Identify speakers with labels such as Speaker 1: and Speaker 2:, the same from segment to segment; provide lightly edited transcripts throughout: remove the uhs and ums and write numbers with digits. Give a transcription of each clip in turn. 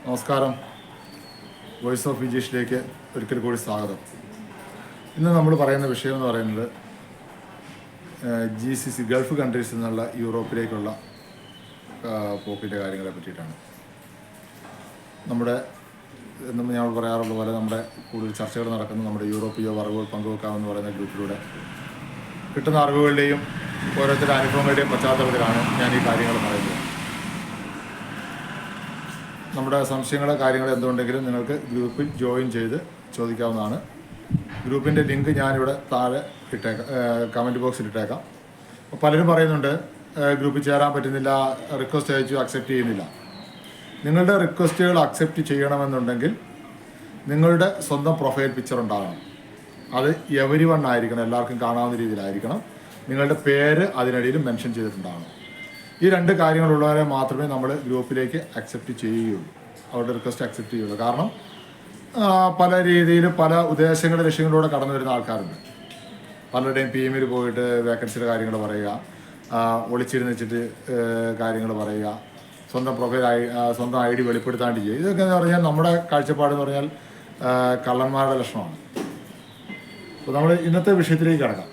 Speaker 1: നമസ്കാരം. Voice of വിജീഷിലേക്ക് ഒരിക്കൽ കൂടി സ്വാഗതം. ഇന്ന് നമ്മൾ പറയുന്ന വിഷയം എന്ന് പറയുന്നത് GCC ഗൾഫ് കൺട്രീസിൽ നിന്നുള്ള യൂറോപ്പിലേക്കുള്ള പോക്കിൻ്റെ കാര്യങ്ങളെ പറ്റിയിട്ടാണ്. ഞങ്ങൾ പറയാറുള്ള പോലെ നമ്മുടെ കൂടുതൽ ചർച്ചകൾ നടക്കുന്നത് നമ്മുടെ യൂറോപ്പിയോ അറിവുകൾ പങ്കുവെക്കാമെന്ന് പറയുന്ന ഗ്രൂപ്പിലൂടെ കിട്ടുന്ന അറിവുകളുടെയും ഓരോരുത്തരുടെ അനുഭവങ്ങളുടെയും പശ്ചാത്തലത്തിലാണ് ഞാൻ ഈ കാര്യങ്ങൾ പറയുന്നത്. നമ്മുടെ സംശയങ്ങളോ കാര്യങ്ങളോ എന്തുണ്ടെങ്കിലും നിങ്ങൾക്ക് ഗ്രൂപ്പിൽ ജോയിൻ ചെയ്ത് ചോദിക്കാവുന്നതാണ്. ഗ്രൂപ്പിൻ്റെ ലിങ്ക് ഞാനിവിടെ താഴെ ഇട്ടേക്കാം, കമൻറ്റ് ബോക്സിൽ ഇട്ടേക്കാം. പലരും പറയുന്നുണ്ട് ഗ്രൂപ്പിൽ ചേരാൻ പറ്റുന്നില്ല, റിക്വസ്റ്റ് അയച്ചു അക്സെപ്റ്റ് ചെയ്യുന്നില്ല. നിങ്ങളുടെ റിക്വസ്റ്റുകൾ അക്സെപ്റ്റ് ചെയ്യണമെന്നുണ്ടെങ്കിൽ നിങ്ങളുടെ സ്വന്തം പ്രൊഫൈൽ പിക്ചർ ഉണ്ടാകണം. അത് എവരിവൺ ആയിരിക്കണം, എല്ലാവർക്കും കാണാവുന്ന രീതിയിലായിരിക്കണം. നിങ്ങളുടെ പേര് അതിനിടയിൽ മെൻഷൻ ചെയ്തിട്ടുണ്ടാകണം. ഈ രണ്ട് കാര്യങ്ങളുള്ളവരെ മാത്രമേ നമ്മൾ ഗ്രൂപ്പിലേക്ക് അക്സെപ്റ്റ് ചെയ്യുകയുള്ളൂ, അവരുടെ റിക്വസ്റ്റ് അക്സെപ്റ്റ് ചെയ്യുള്ളൂ. കാരണം പല രീതിയിൽ പല ഉദ്ദേശങ്ങളുടെ ലക്ഷ്യങ്ങളിലൂടെ കടന്നു വരുന്ന ആൾക്കാരുണ്ട്. പലരുടെയും PM പോയിട്ട് വേക്കൻസിയുടെ കാര്യങ്ങൾ പറയുക, ഒളിച്ചിരുന്ന് വെച്ചിട്ട് കാര്യങ്ങൾ പറയുക, സ്വന്തം പ്രൊഫൈൽ സ്വന്തം ID വെളിപ്പെടുത്താണ്ട് ചെയ്യുക. ഇതൊക്കെ എന്ന് പറഞ്ഞാൽ നമ്മുടെ കാഴ്ചപ്പാടെന്ന് പറഞ്ഞാൽ കള്ളന്മാരുടെ ലക്ഷണമാണ്. അപ്പോൾ നമ്മൾ ഇന്നത്തെ വിഷയത്തിലേക്ക് കിടക്കാം.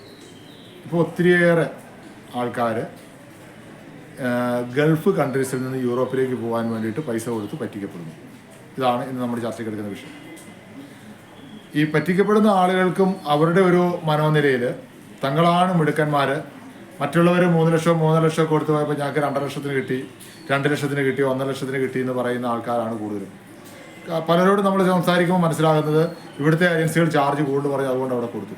Speaker 1: ഇപ്പോൾ ഒത്തിരിയേറെ ആൾക്കാർ ഗൾഫ് കൺട്രീസിൽ നിന്ന് യൂറോപ്പിലേക്ക് പോകാൻ വേണ്ടിയിട്ട് പൈസ കൊടുത്ത് പറ്റിക്കപ്പെടുന്നു. ഇതാണ് ഇന്ന് നമ്മൾ ചർച്ചയ്ക്ക് എടുക്കുന്ന വിഷയം. ഈ പറ്റിക്കപ്പെടുന്ന ആളുകൾക്കും അവരുടെ ഒരു മനോനിലയിൽ തങ്ങളാണ് മിടുക്കന്മാർ, മറ്റുള്ളവർ 3 ലക്ഷം കൊടുത്ത് പോയപ്പോൾ ഞങ്ങൾക്ക് 2 ലക്ഷത്തിന് കിട്ടി, 2 ലക്ഷത്തിന് കിട്ടി, 1 ലക്ഷത്തിന് കിട്ടി എന്ന് പറയുന്ന ആൾക്കാരാണ് കൂടുതലും. പലരോടും നമ്മൾ സംസാരിക്കുമ്പോൾ മനസ്സിലാകുന്നത് ഇവിടുത്തെ ഏജൻസികൾ ചാർജ് കൂടുതൽ പറഞ്ഞ് അതുകൊണ്ട് അവിടെ കൊടുത്തു.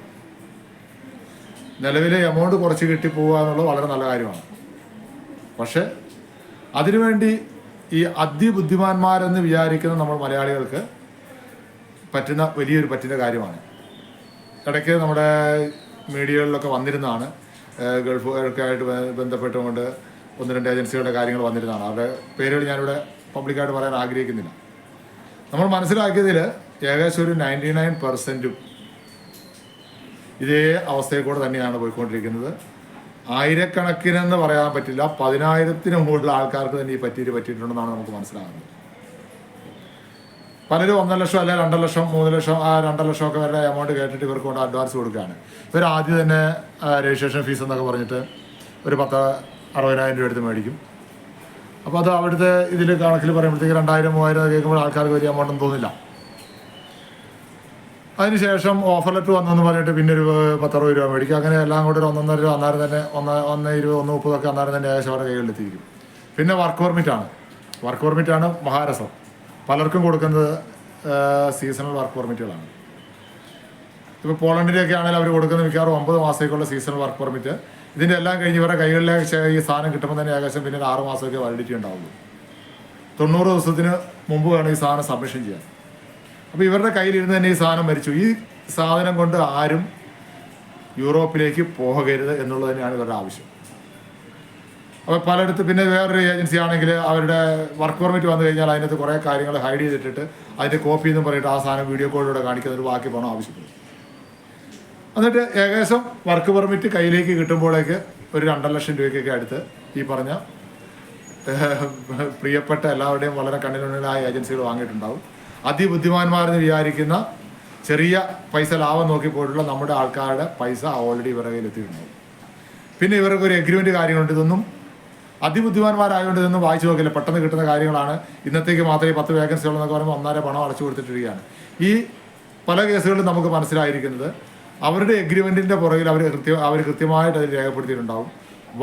Speaker 1: നിലവിലെ എമൗണ്ട് കുറച്ച് കിട്ടി പോവുക എന്നുള്ളത് വളരെ നല്ല കാര്യമാണ്. പക്ഷെ അതിനുവേണ്ടി ഈ അതിബുദ്ധിമാന്മാരെന്ന് വിചാരിക്കുന്ന നമ്മൾ മലയാളികൾക്ക് പറ്റുന്ന പറ്റുന്ന കാര്യമാണ്. ഇടയ്ക്ക് നമ്മുടെ മീഡിയകളിലൊക്കെ വന്നിരുന്നതാണ്, ഗൾഫുകാർക്കായിട്ട് ബന്ധപ്പെട്ടുകൊണ്ട് 1-2 ഏജൻസികളുടെ കാര്യങ്ങൾ വന്നിരുന്നതാണ്. അവരുടെ പേരുകൾ ഞാനിവിടെ പബ്ലിക്കായിട്ട് പറയാൻ ആഗ്രഹിക്കുന്നില്ല. നമ്മൾ മനസ്സിലാക്കിയതിൽ ഏകദേശം ഒരു 99% ഇതേ അവസ്ഥയിൽ കൂടെ തന്നെയാണ് പോയിക്കൊണ്ടിരിക്കുന്നത്. ആയിരക്കണക്കിനെന്ന് പറയാൻ പറ്റില്ല, 10,000-ന് മുകളിലുള്ള ആൾക്കാർക്ക് തന്നെ ഈ പറ്റിയിട്ടുണ്ടെന്നാണ് നമുക്ക് മനസ്സിലാകുന്നത്. പലരും 1 ലക്ഷം അല്ലെ 2 ലക്ഷം 3 ലക്ഷം 2 ലക്ഷമൊക്കെ വരെ എമൗണ്ട് കേട്ടിട്ട് ഇവർക്ക് കൊണ്ട് അഡ്വാൻസ് കൊടുക്കുകയാണ്. ഇവർ ആദ്യം തന്നെ രജിസ്ട്രേഷൻ ഫീസ് എന്നൊക്കെ പറഞ്ഞിട്ട് ഒരു 60,000 രൂപ എടുത്ത് മേടിക്കും. അപ്പോൾ അത് അവിടുത്തെ ഇതിൽ കണക്കിൽ പറയുമ്പോഴത്തേക്ക് 2,000-3,000 കേൾക്കുമ്പോൾ ആൾക്കാർക്ക് വലിയ എമൗണ്ട് ഒന്നും തോന്നില്ല. അതിനുശേഷം ഓഫർ ലെറ്റർ വന്നെന്ന് പറഞ്ഞിട്ട് പിന്നെ ഒരു 10-60 രൂപ മേടിക്കും. അങ്ങനെ എല്ലാം കൂടെ ഒരു 1.5 രൂപ അന്നേരം തന്നെ 1.20 1.30 അന്നേരം തന്നെ ഏകദേശം അവരുടെ കൈകളിലെത്തിയിരിക്കും. പിന്നെ വർക്ക് പെർമിറ്റാണ് മഹാരസം. പലർക്കും കൊടുക്കുന്നത് സീസണൽ വർക്ക് പെർമിറ്റുകളാണ്. ഇപ്പോൾ പോളണ്ടിൻ്റെയൊക്കെ ആണെങ്കിൽ അവർ കൊടുക്കുന്നത് മിക്കവാറും 9 മാസത്തേക്കുള്ള സീസണൽ വർക്ക് പെർമിറ്റ്. ഇതിൻ്റെ എല്ലാം കഴിഞ്ഞ് ഇവരുടെ കൈകളിലേക്ക് ഈ സാധനം കിട്ടുമ്പോൾ തന്നെ ഏകദേശം പിന്നെ 6 മാസമൊക്കെ വാലിഡിറ്റി ഉണ്ടാവുള്ളൂ. 90 ദിവസത്തിന് മുമ്പ് വേണം ഈ സാധനം സബ്മിഷൻ ചെയ്യാൻ. അപ്പോൾ ഇവരുടെ കയ്യിലിരുന്ന് തന്നെ ഈ സാധനം മരിച്ചു. ഈ സാധനം കൊണ്ട് ആരും യൂറോപ്പിലേക്ക് പോകരുത് എന്നുള്ളത് തന്നെയാണ് ഇവരുടെ ആവശ്യം. അപ്പോൾ പലയിടത്ത് പിന്നെ വേറൊരു ഏജൻസി ആണെങ്കിൽ അവരുടെ വർക്ക് പെർമിറ്റ് വന്നു കഴിഞ്ഞാൽ അതിനകത്ത് കുറേ കാര്യങ്ങൾ ഹൈഡ് ചെയ്തിട്ടിട്ട് അതിൻ്റെ കോപ്പി എന്നും പറഞ്ഞിട്ട് ആ സാധനം വീഡിയോ കോളിലൂടെ കാണിക്കുന്നൊരു ബാക്കി പണം ആവശ്യപ്പെടും. എന്നിട്ട് ഏകദേശം വർക്ക് പെർമിറ്റ് കയ്യിലേക്ക് കിട്ടുമ്പോഴേക്ക് ഒരു 2 ലക്ഷം രൂപയ്ക്കൊക്കെ അടുത്ത് ഈ പറഞ്ഞ പ്രിയപ്പെട്ട എല്ലാവരുടെയും വളരെ കണ്ണിനുള്ളിലായ ഏജൻസികൾ വാങ്ങിയിട്ടുണ്ടാവും. അതിബുദ്ധിമാന്മാരെന്ന് വിചാരിക്കുന്ന ചെറിയ പൈസ ലാഭം നോക്കി പോയിട്ടുള്ള നമ്മുടെ ആൾക്കാരുടെ പൈസ ഓൾറെഡി ഇവരുടെ കയ്യിൽ എത്തിയിട്ടുണ്ടാവും. പിന്നെ ഇവർക്ക് ഒരു എഗ്രിമെൻറ്റ് കാര്യങ്ങളുണ്ട്. ഇതൊന്നും അതിബുദ്ധിമാന്മാരായതുകൊണ്ട് ഇതൊന്നും വായിച്ചു നോക്കില്ല, പെട്ടെന്ന് കിട്ടുന്ന കാര്യങ്ങളാണ്. ഇന്നത്തേക്ക് മാത്രമേ 10 വേക്കൻസികളെന്നൊക്കെ പറയുമ്പോൾ 1.5 പണം അടച്ചു കൊടുത്തിട്ടിരിക്കുകയാണ്. ഈ പല കേസുകളിലും നമുക്ക് മനസ്സിലായിരിക്കുന്നത് അവരുടെ എഗ്രിമെൻറ്റിൻ്റെ പുറകിൽ അവർ കൃത്യമായിട്ട് അതിൽ രേഖപ്പെടുത്തിയിട്ടുണ്ടാവും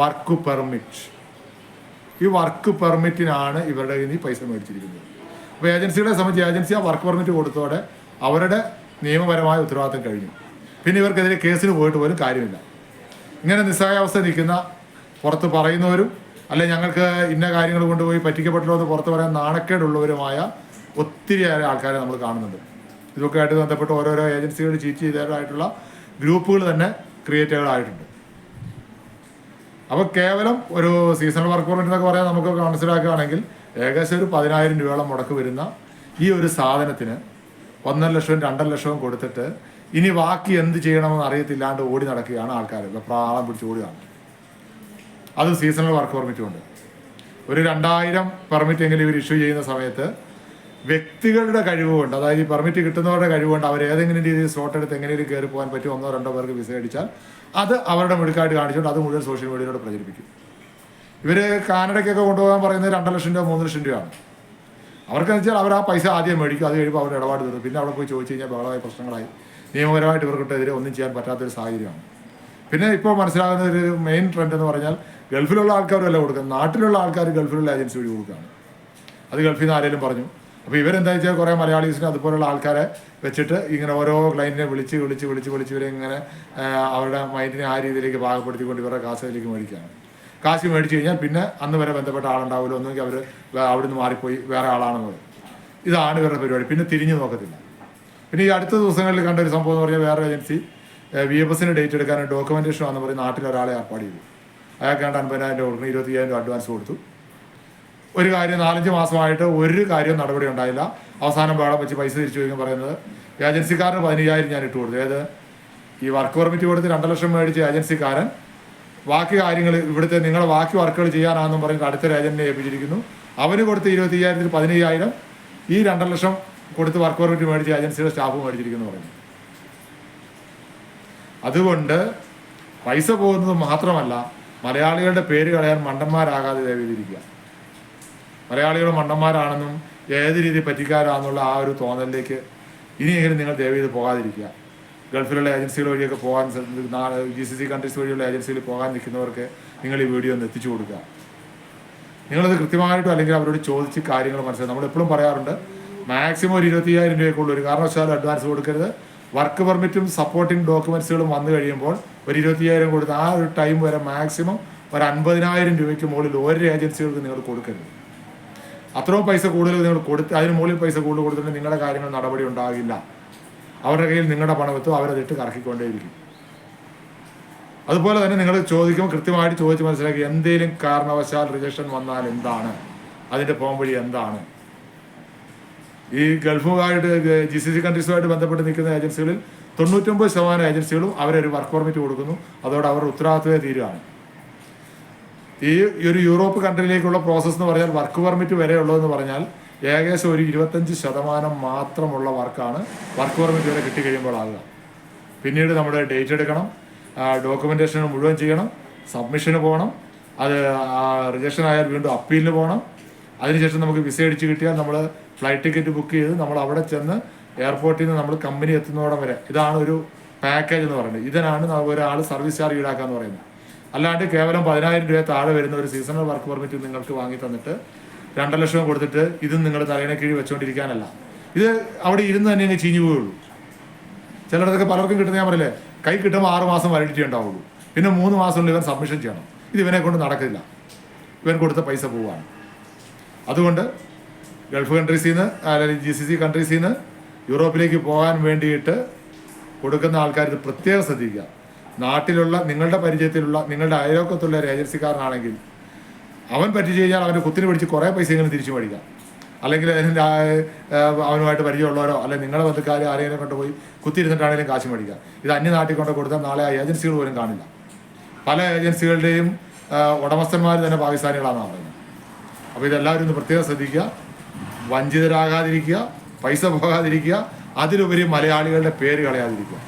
Speaker 1: വർക്ക് പെർമിറ്റ്. ഈ വർക്ക് പെർമിറ്റിനാണ് ഇവരുടെ കയ്യിൽ നിന്ന് പൈസ മേടിച്ചിരിക്കുന്നത്. അപ്പോൾ ഏജൻസികളെ സംബന്ധിച്ച് ഏജൻസി ആ വർക്ക് പെർമിറ്റ് കൊടുത്തോടെ അവരുടെ നിയമപരമായ ഉത്തരവാദിത്തം കഴിഞ്ഞു. പിന്നെ ഇവർക്കെതിരെ കേസിന് പോയിട്ട് പോലും കാര്യമില്ല. ഇങ്ങനെ നിസ്സഹായാവസ്ഥ നിൽക്കുന്ന, പുറത്ത് പറയുന്നവരും അല്ലെ ഞങ്ങൾക്ക് ഇന്ന കാര്യങ്ങൾ കൊണ്ടുപോയി പറ്റിക്കപ്പെട്ടല്ലോ എന്ന് പുറത്ത് പറയാൻ നാണക്കേടുള്ളവരുമായ ഒത്തിരി ആൾക്കാരെ നമ്മൾ കാണുന്നുണ്ട്. ഇതൊക്കെ ആയിട്ട് ബന്ധപ്പെട്ട് ഓരോരോ ഏജൻസികൾ ചീറ്റ് ചെയ്തതായിട്ടുള്ള ഗ്രൂപ്പുകൾ തന്നെ ക്രിയേറ്റുകളായിട്ടുണ്ട്. അപ്പോൾ കേവലം ഒരു സീസണൽ വർക്ക് പെർമിറ്റ് എന്നൊക്കെ പറയാൻ നമുക്ക് മനസ്സിലാക്കുകയാണെങ്കിൽ ഏകദേശം ഒരു 10,000 രൂപയോളം മുടക്ക് വരുന്ന ഈ ഒരു സാധനത്തിന് 1 ലക്ഷവും 2 ലക്ഷവും കൊടുത്തിട്ട് ഇനി ബാക്കി എന്ത് ചെയ്യണമെന്ന് അറിയത്തില്ലാണ്ട് ഓടി നടക്കുകയാണ് ആൾക്കാർ. പ്രാളം പിടിച്ച് ഓടുകയാണ്. അത് സീസണൽ വർക്ക് പെർമിറ്റ് കൊണ്ട് ഒരു 2,000 പെർമിറ്റ് എങ്കിലും ഇവർ ഇഷ്യൂ ചെയ്യുന്ന സമയത്ത് വ്യക്തികളുടെ കഴിവുകൊണ്ട്, അതായത് ഈ പെർമിറ്റ് കിട്ടുന്നവരുടെ കഴിവുകൊണ്ട് അവർ ഏതെങ്കിലും രീതിയിൽ സ്ലോട്ട് എടുത്ത് എങ്ങനെയും കയറി പോകാൻ പറ്റും, 1-2 പേർക്ക് വിസ അടിച്ചാൽ അത് അവരുടെ മിടുക്കായിട്ട് കാണിച്ചുകൊണ്ട് അത് മുഴുവൻ സോഷ്യൽ മീഡിയയിലൂടെ പ്രചരിപ്പിക്കും. ഇവർ കാനഡയ്ക്കൊക്കെ കൊണ്ടുപോകാൻ പറയുന്നത് 2 ലക്ഷം രൂപ 3 ലക്ഷം രൂപയാണ്. അവർക്കെന്ന് വെച്ചാൽ അവർ ആ പൈസ ആദ്യം മേടിക്കും, അത് കഴിയുമ്പോൾ അവരുടെ ഇടപാട് തീർന്നു. പിന്നെ അവിടെ പോയി ചോദിച്ചു കഴിഞ്ഞാൽ ബഹളമായ പ്രശ്നങ്ങളായി, നിയമപരമായിട്ട് ഇവർക്കെതിരെ ഒന്നും ചെയ്യാൻ പറ്റാത്തൊരു സാഹചര്യമാണ്. പിന്നെ ഇപ്പോൾ മനസ്സിലാകുന്ന ഒരു മെയിൻ ട്രെൻഡ് എന്ന് പറഞ്ഞാൽ ഗൾഫിലുള്ള ആൾക്കാരല്ല കൊടുക്കുന്നത്, നാട്ടിലുള്ള ആൾക്കാർ ഗൾഫിലുള്ള ഏജൻസി വഴി കൊടുക്കുകയാണ്. അത് ഗൾഫിൽ നിന്ന് ആരെങ്കിലും പറഞ്ഞു. അപ്പോൾ ഇവരെന്താ വെച്ചാൽ കുറേ മലയാളീസിന് അതുപോലുള്ള ആൾക്കാരെ വെച്ചിട്ട് ഇങ്ങനെ ഓരോ ക്ലയൻറ്റിനെ വിളിച്ച് ഇവരെ ഇങ്ങനെ അവരുടെ മൈൻഡിനെ ആ രീതിയിലേക്ക് പാകപ്പെടുത്തിക്കൊണ്ട് ഇവരുടെ കാശിലേക്ക് മേടിക്കുകയാണ്. കാശ് മേടിച്ച് കഴിഞ്ഞാൽ പിന്നെ അന്ന് വരെ ബന്ധപ്പെട്ട ആളുണ്ടാവില്ല, ഒന്നുകിൽ അവർ അവിടുന്ന് മാറിപ്പോയി വേറെ ആളാണെന്ന് പറയും. ഇതാണ് ഇവരുടെ പരിപാടി. പിന്നെ തിരിഞ്ഞു നോക്കത്തില്ല. പിന്നെ ഈ അടുത്ത ദിവസങ്ങളിൽ കണ്ട ഒരു സംഭവം എന്ന് പറഞ്ഞാൽ വേറെ ഏജൻസി VFSന് ഡേറ്റ് എടുക്കാൻ ഡോക്യുമെൻറ്റേഷൻ ആണെന്ന് പറഞ്ഞ് നാട്ടിലൊരാളെ ഏർപ്പാട് ചെയ്തു. അയാൾക്ക് 50,000 കൊടുക്കണം, 25,000 അഡ്വാൻസ് കൊടുത്തു. ഒരു കാര്യം 4-5 മാസമായിട്ട് ഒരു കാര്യവും നടപടി ഉണ്ടായില്ല. അവസാനം വേളം വെച്ച് പൈസ തിരിച്ചു ചോദിക്കാൻ പറയുന്നത് ഏജൻസിക്കാരന് 15,000 ഞാൻ ഇട്ട് കൊടുത്തു. ഏത് ഈ വർക്ക് പെർമിറ്റ് കൊടുത്ത് 2 ലക്ഷം മേടിച്ച ഏജൻസിക്കാരൻ ബാക്കി കാര്യങ്ങൾ ഇവിടുത്തെ നിങ്ങളുടെ ബാക്കി വർക്കുകൾ ചെയ്യാനാണെന്നും പറഞ്ഞിട്ട് അടുത്തൊരു ഏജന്റിനെ ഏൽപ്പിച്ചിരിക്കുന്നു. അവന് കൊടുത്ത് 25,000-ൽ 15,000 ഈ 2 ലക്ഷം കൊടുത്ത് വർക്ക് പെർമിറ്റ് മേടിച്ച ഏജൻസിയുടെ സ്റ്റാഫ് മേടിച്ചിരിക്കുന്നു പറഞ്ഞു. അതുകൊണ്ട് പൈസ പോകുന്നത് മാത്രമല്ല, മലയാളികളുടെ പേര് കളയാൻ മണ്ടന്മാരാകാതെ ദയവേദിരിക്കുക. മലയാളികൾ മണ്ടന്മാരാണെന്നും ഏത് രീതിയിൽ പറ്റിക്കാരാണെന്നുള്ള ആ ഒരു തോന്നലിലേക്ക് ഇനിയെങ്കിലും നിങ്ങൾ ദയവേത് പോകാതിരിക്കുക. ഗൾഫിലുള്ള ഏജൻസികൾ വഴിയൊക്കെ പോകാൻ GCC കൺട്രീസ് വഴിയുള്ള ഏജൻസിയിൽ പോകാൻ നിൽക്കുന്നവർക്ക് നിങ്ങൾ ഈ വീഡിയോ ഒന്ന് എത്തിച്ചു കൊടുക്കുക. നിങ്ങളത് കൃത്യമായിട്ടും അല്ലെങ്കിൽ അവരോട് ചോദിച്ച് കാര്യങ്ങൾ മനസ്സിലാക്കുക. നമ്മളെപ്പോഴും പറയാറുണ്ട്, മാക്സിമം ഒരു 25,000 രൂപയ്ക്കുള്ള ഒരു കാരണവശാലും അഡ്വാൻസ് കൊടുക്കരുത്. വർക്ക് പെർമിറ്റും സപ്പോർട്ടിംഗ് ഡോക്യുമെന്റ്സുകളും വന്നു കഴിയുമ്പോൾ ഒരു 25,000 കൊടുത്ത് ആ ഒരു ടൈം വരെ മാക്സിമം ഒരു 50,000 രൂപയ്ക്ക് മുകളിൽ ഒരു ഏജൻസികൾക്ക് നിങ്ങൾ കൊടുക്കരുത്. അത്രയും പൈസ കൂടുതൽ നിങ്ങൾ കൊടുത്ത് അതിന് മുകളിൽ പൈസ കൂടുതൽ കൊടുത്തിട്ടുണ്ടെങ്കിൽ നിങ്ങളുടെ കാര്യങ്ങൾ നടപടി ഉണ്ടാകില്ല. അവരുടെ കയ്യിൽ നിങ്ങളുടെ പണമെത്തും, അവരതിട്ട് കറക്കിക്കൊണ്ടേയിരിക്കും. അതുപോലെ തന്നെ നിങ്ങൾ ചോദിക്കുമ്പോൾ കൃത്യമായിട്ട് ചോദിച്ച് മനസ്സിലാക്കി എന്തെങ്കിലും കാരണവശാൽ റിജക്ഷൻ വന്നാൽ എന്താണ്, അതിൻ്റെ പോംവഴി എന്താണ്. ഈ ഗൾഫുമായിട്ട് GCC കൺട്രീസുമായിട്ട് ബന്ധപ്പെട്ട് നിൽക്കുന്ന ഏജൻസികളിൽ 99% ഏജൻസികളും അവരൊരു വർക്ക് പെർമിറ്റ് കൊടുക്കുന്നു. അതോടെ അവരുടെ ഉത്തരവാദിത്വമേ തീരുകയാണ്. ഈ ഒരു യൂറോപ്പ് കൺട്രിയിലേക്കുള്ള പ്രോസസ്സ് എന്ന് പറഞ്ഞാൽ വർക്ക് പെർമിറ്റ് വരെ ഉള്ളതെന്ന് പറഞ്ഞാൽ ഏകദേശം ഒരു 25% മാത്രമുള്ള വർക്കാണ് വർക്ക് പെർമിറ്റ് വരെ കിട്ടിക്കഴിയുമ്പോൾ ആകുക. പിന്നീട് നമ്മുടെ ഡേറ്റ് എടുക്കണം, ഡോക്യുമെൻറ്റേഷൻ മുഴുവൻ ചെയ്യണം, സബ്മിഷന് പോകണം, അത് റിജക്ഷൻ ആയാൽ വീണ്ടും അപ്പീലിന് പോകണം. അതിനുശേഷം നമുക്ക് വിസ അടിച്ച് കിട്ടിയാൽ നമ്മൾ ഫ്ലൈറ്റ് ടിക്കറ്റ് ബുക്ക് ചെയ്ത് നമ്മൾ അവിടെ ചെന്ന് എയർപോർട്ടിൽ നിന്ന് നമ്മൾ കമ്പനി എത്തുന്നോടം വരെ ഇതാണ് ഒരു പാക്കേജ് എന്ന് പറയുന്നത്. ഇതിനാണ് ഒരാൾ സർവീസ് ചാർജ് ഈടാക്കാന്ന് പറയുന്നത്. അല്ലാണ്ട് കേവലം 10,000 രൂപ താഴെ വരുന്ന ഒരു സീസണൽ വർക്ക് പെർമിറ്റ് നിങ്ങൾക്ക് വാങ്ങി തന്നിട്ട് 2 ലക്ഷം കൊടുത്തിട്ട് ഇതും നിങ്ങൾ തലയിണ കീഴിൽ വെച്ചുകൊണ്ടിരിക്കാനല്ല. ഇത് അവിടെ ഇരുന്ന് തന്നെ അങ്ങ് ചീഞ്ഞു പോവുള്ളൂ. ചിലടത്തൊക്കെ പലർക്കും കിട്ടുന്ന ഞാൻ പറയില്ലേ, കൈ കിട്ടുമ്പോൾ 6 മാസം വാലിഡിറ്റി ഉണ്ടാവുള്ളൂ. പിന്നെ 3 മാസത്തിൽ ഇവൻ സബ്മിഷൻ ചെയ്യണം. ഇത് ഇവനെ കൊണ്ട് നടക്കില്ല. ഇവൻ കൊടുത്ത പൈസ പോവുകയാണ്. അതുകൊണ്ട് ഗൾഫ് കൺട്രീസിൽ നിന്ന് അല്ലെങ്കിൽ GCC കൺട്രീസിൽ നിന്ന് യൂറോപ്പിലേക്ക് പോകാൻ വേണ്ടിയിട്ട് കൊടുക്കുന്ന ആൾക്കാർ ഇത് പ്രത്യേകം ശ്രദ്ധിക്കുക. നാട്ടിലുള്ള നിങ്ങളുടെ പരിചയത്തിലുള്ള നിങ്ങളുടെ അയൽവക്കത്തുള്ള ഒരു ഏജൻസിക്കാരനാണെങ്കിൽ അവൻ പറ്റിച്ചു കഴിഞ്ഞാൽ അവൻ്റെ കുത്തിന് പിടിച്ച് കുറേ പൈസ എങ്ങനെ തിരിച്ചു മേടിക്കാം. അല്ലെങ്കിൽ അവനുമായിട്ട് പരിചയമുള്ളവരോ അല്ലെങ്കിൽ നിങ്ങളുടെ ബന്ധുക്കാർ ആരെങ്കിലും കൊണ്ടുപോയി കുത്തിയിരുന്നിട്ടാണെങ്കിലും കാശ് മേടിക്കാം. ഇത് അന്യനാട്ടിൽ കൊണ്ട് കൊടുത്താൽ നാളെ ആ ഏജൻസികൾ പോലും കാണില്ല. പല ഏജൻസികളുടെയും ഉടമസ്ഥന്മാർ തന്നെ പാകിസ്ഥാനികളാണെന്നാണ് പറയുന്നത്. അപ്പോൾ ഇതെല്ലാവരും ഒന്ന് പ്രത്യേകം ശ്രദ്ധിക്കുക. വഞ്ചിതരാകാതിരിക്കുക, പൈസ പോകാതിരിക്കുക, അതിലുപരി മലയാളികളുടെ പേര് കളയാതിരിക്കുക.